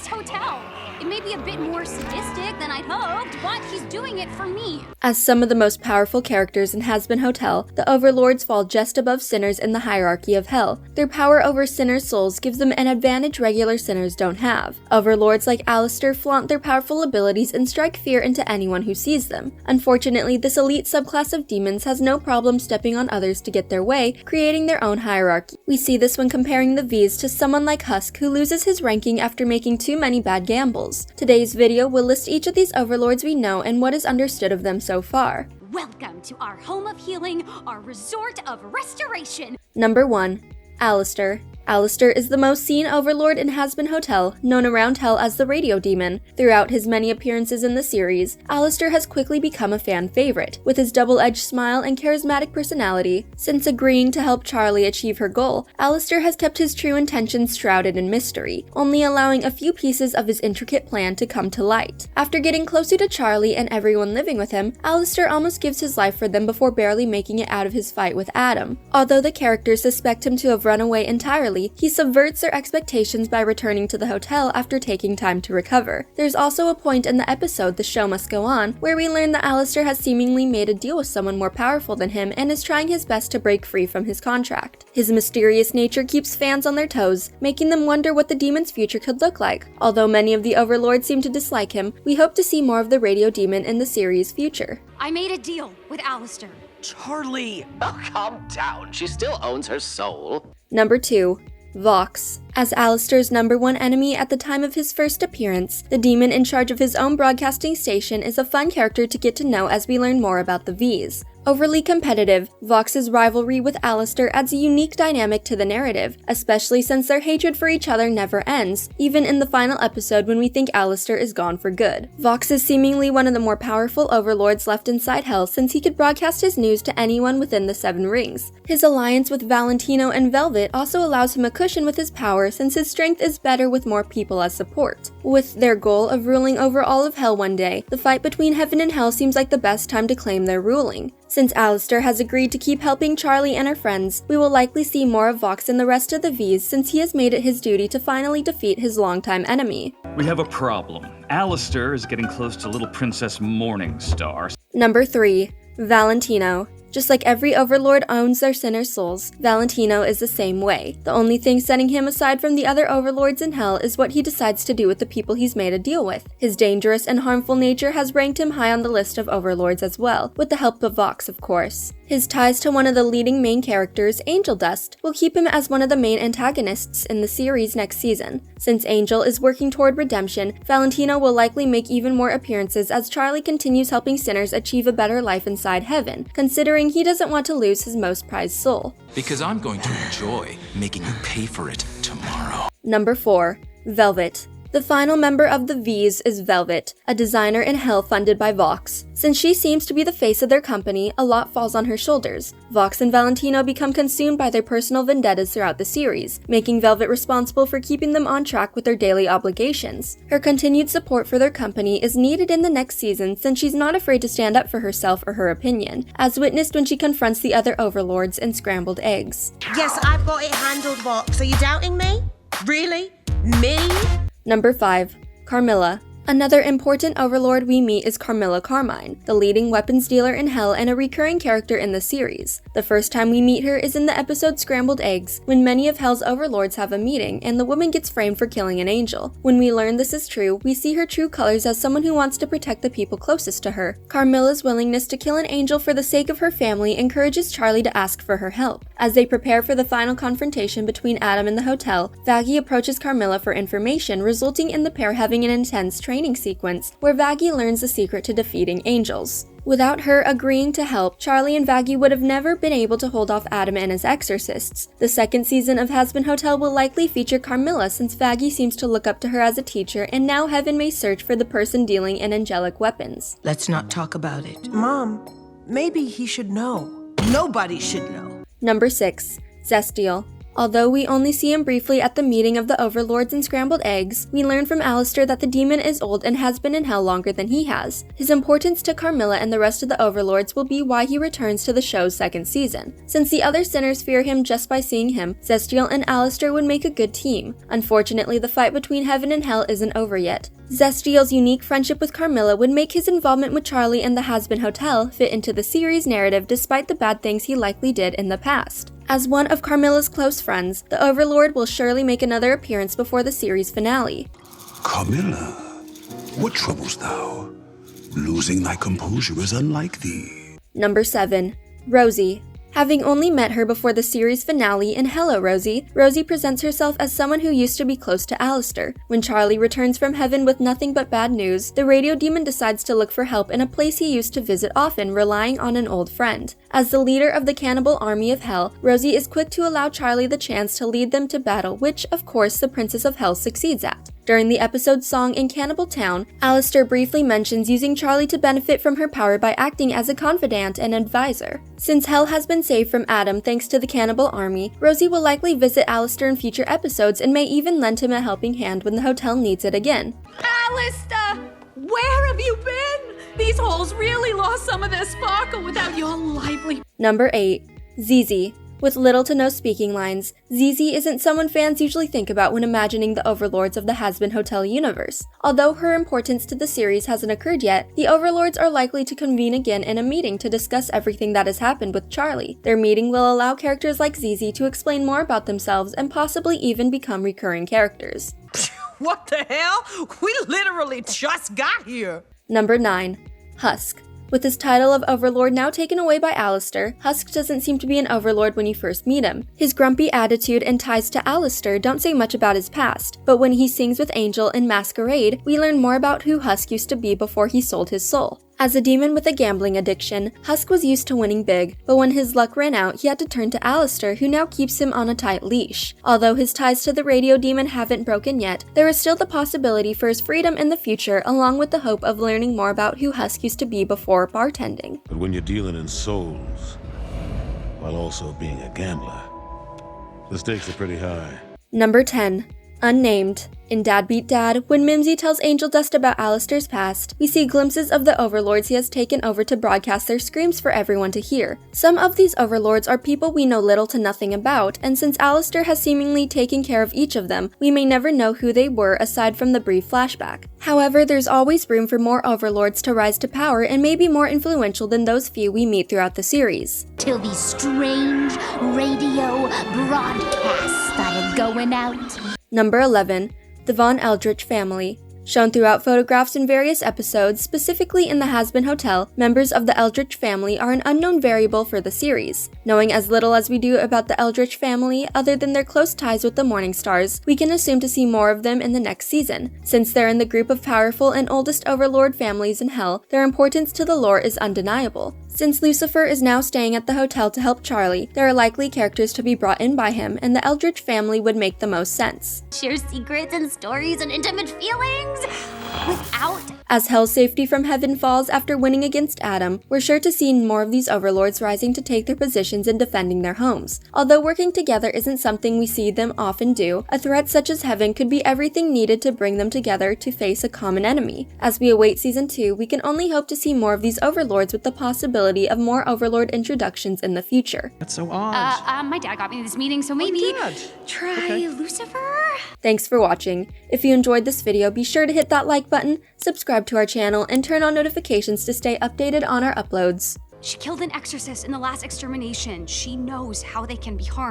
hotel. It may be a bit more sadistic than I'd hoped, but he's doing it for me. As some of the most powerful characters in Hazbin Hotel, the Overlords fall just above sinners in the hierarchy of hell. Their power over sinners' souls gives them an advantage regular sinners don't have. Overlords like Alastor flaunt their powerful abilities and strike fear into anyone who sees them. Unfortunately, this elite subclass of demons has no problem stepping on others to get their way, creating their own hierarchy. We see this when comparing the Vees to someone like Husk, who loses his ranking after making too many bad gambles. Today's video will list each of these overlords we know and what is understood of them so far. Welcome to our home of healing, our resort of restoration. Number 1. Alastor. Alastor is the most seen overlord in Hazbin Hotel, known around hell as the Radio Demon. Throughout his many appearances in the series, Alastor has quickly become a fan favorite, with his double-edged smile and charismatic personality. Since agreeing to help Charlie achieve her goal, Alastor has kept his true intentions shrouded in mystery, only allowing a few pieces of his intricate plan to come to light. After getting closer to Charlie and everyone living with him, Alastor almost gives his life for them before barely making it out of his fight with Adam. Although the characters suspect him to have run away entirely, he subverts their expectations by returning to the hotel after taking time to recover. There's also a point in the episode The Show Must Go On where we learn that Alastor has seemingly made a deal with someone more powerful than him and is trying his best to break free from his contract. His mysterious nature keeps fans on their toes, making them wonder what the demon's future could look like. Although many of the overlords seem to dislike him, we hope to see more of the Radio Demon in the series' future. I made a deal with Alastor. Charlie! Oh, calm down. She still owns her soul. Number 2. Vox. As Alastor's #1 enemy at the time of his first appearance, the demon in charge of his own broadcasting station is a fun character to get to know as we learn more about the Vees. Overly competitive, Vox's rivalry with Alastor adds a unique dynamic to the narrative, especially since their hatred for each other never ends, even in the final episode when we think Alastor is gone for good. Vox is seemingly one of the more powerful overlords left inside Hell since he could broadcast his news to anyone within the 7 rings. His alliance with Valentino and Velvet also allows him a cushion with his power since his strength is better with more people as support. With their goal of ruling over all of Hell one day, the fight between Heaven and Hell seems like the best time to claim their ruling. Since Alastor has agreed to keep helping Charlie and her friends, we will likely see more of Vox and the rest of the Vees since he has made it his duty to finally defeat his longtime enemy. We have a problem. Alastor is getting close to little Princess Morningstar. Number 3. Valentino. Just like every overlord owns their sinner's souls, Valentino is the same way. The only thing setting him aside from the other overlords in Hell is what he decides to do with the people he's made a deal with. His dangerous and harmful nature has ranked him high on the list of overlords as well, with the help of Vox, of course. His ties to one of the leading main characters, Angel Dust, will keep him as one of the main antagonists in the series next season. Since Angel is working toward redemption, Valentino will likely make even more appearances as Charlie continues helping sinners achieve a better life inside Heaven, considering he doesn't want to lose his most prized soul. Because I'm going to enjoy making you pay for it tomorrow. Number 4. Velvet. The final member of the Vees is Velvet, a designer in Hell funded by Vox. Since she seems to be the face of their company, a lot falls on her shoulders. Vox and Valentino become consumed by their personal vendettas throughout the series, making Velvet responsible for keeping them on track with their daily obligations. Her continued support for their company is needed in the next season since she's not afraid to stand up for herself or her opinion, as witnessed when she confronts the other overlords in Scrambled Eggs. Yes, I've got it handled, Vox. Are you doubting me? Really? Me? Number 5. Carmilla. Another important overlord we meet is Carmilla Carmine, the leading weapons dealer in Hell and a recurring character in the series. The first time we meet her is in the episode Scrambled Eggs, when many of Hell's overlords have a meeting and the woman gets framed for killing an angel. When we learn this is true, we see her true colors as someone who wants to protect the people closest to her. Carmilla's willingness to kill an angel for the sake of her family encourages Charlie to ask for her help. As they prepare for the final confrontation between Adam and the hotel, Vaggie approaches Carmilla for information, resulting in the pair having an intense training sequence where Vaggie learns the secret to defeating angels. Without her agreeing to help, Charlie and Vaggie would have never been able to hold off Adam and his exorcists. The second season of Hazbin Hotel will likely feature Carmilla since Vaggie seems to look up to her as a teacher and now Heaven may search for the person dealing in angelic weapons. Let's not talk about it. Mom, maybe he should know. Nobody should know. Number 6. Zestial. Although we only see him briefly at the meeting of the Overlords and Scrambled Eggs, we learn from Alastor that the demon is old and has been in hell longer than he has. His importance to Carmilla and the rest of the Overlords will be why he returns to the show's second season. Since the other sinners fear him just by seeing him, Zestiel and Alastor would make a good team. Unfortunately, the fight between heaven and hell isn't over yet. Zestiel's unique friendship with Carmilla would make his involvement with Charlie and the Hazbin Hotel fit into the series' narrative despite the bad things he likely did in the past. As one of Carmilla's close friends, the Overlord will surely make another appearance before the series finale. Carmilla, what troubles thou? Losing thy composure is unlike thee. Number 7. Rosie. Having only met her before the series finale in Hello, Rosie, Rosie presents herself as someone who used to be close to Alastor. When Charlie returns from heaven with nothing but bad news, the radio demon decides to look for help in a place he used to visit often, relying on an old friend. As the leader of the cannibal army of Hell, Rosie is quick to allow Charlie the chance to lead them to battle, which, of course, the Princess of Hell succeeds at. During the episode's song in Cannibal Town, Alastor briefly mentions using Charlie to benefit from her power by acting as a confidant and advisor. Since Hell has been saved from Adam thanks to the cannibal army, Rosie will likely visit Alastor in future episodes and may even lend him a helping hand when the hotel needs it again. Alastor! Where have you been? These holes really lost some of their sparkle without your lively... Number 8. Zizi. With little to no speaking lines, Zizi isn't someone fans usually think about when imagining the Overlords of the Hazbin Hotel universe. Although her importance to the series hasn't occurred yet, the Overlords are likely to convene again in a meeting to discuss everything that has happened with Charlie. Their meeting will allow characters like Zizi to explain more about themselves and possibly even become recurring characters. What the hell? We literally just got here. Number 9. Husk. With his title of Overlord now taken away by Alastor, Husk doesn't seem to be an Overlord when you first meet him. His grumpy attitude and ties to Alastor don't say much about his past, but when he sings with Angel in Masquerade, we learn more about who Husk used to be before he sold his soul. As a demon with a gambling addiction, Husk was used to winning big, but when his luck ran out, he had to turn to Alastor, who now keeps him on a tight leash. Although his ties to the radio demon haven't broken yet, there is still the possibility for his freedom in the future, along with the hope of learning more about who Husk used to be before bartending. But when you're dealing in souls, while also being a gambler, the stakes are pretty high. Number 10. Unnamed. In Dad Beat Dad, when Mimsy tells Angel Dust about Alastor's past, we see glimpses of the Overlords he has taken over to broadcast their screams for everyone to hear. Some of these Overlords are people we know little to nothing about, and since Alastor has seemingly taken care of each of them, we may never know who they were aside from the brief flashback. However, there's always room for more Overlords to rise to power and may be more influential than those few we meet throughout the series. Till these strange radio broadcasts started going out. Number 11. The Von Eldritch family. Shown throughout photographs in various episodes, specifically in the Hazbin Hotel, members of the Eldritch family are an unknown variable for the series. Knowing as little as we do about the Eldritch family, other than their close ties with the Morningstars, we can assume to see more of them in the next season. Since they're in the group of powerful and oldest Overlord families in Hell, their importance to the lore is undeniable. Since Lucifer is now staying at the hotel to help Charlie, there are likely characters to be brought in by him, and the Eldritch family would make the most sense. Share secrets and stories and intimate feelings without... As Hell's safety from heaven falls after winning against Adam, we're sure to see more of these Overlords rising to take their positions and defending their homes. Although working together isn't something we see them often do, a threat such as heaven could be everything needed to bring them together to face a common enemy. As we await Season 2, we can only hope to see more of these Overlords with the possibility of more Overlord introductions in the future. That's so odd. My dad got me this meeting, so maybe try Lucifer? Thanks for watching. If you enjoyed this video, be sure to hit that like button, subscribe to our channel, and turn on notifications to stay updated on our uploads. She killed an exorcist in the last extermination. She knows how they can be harmed.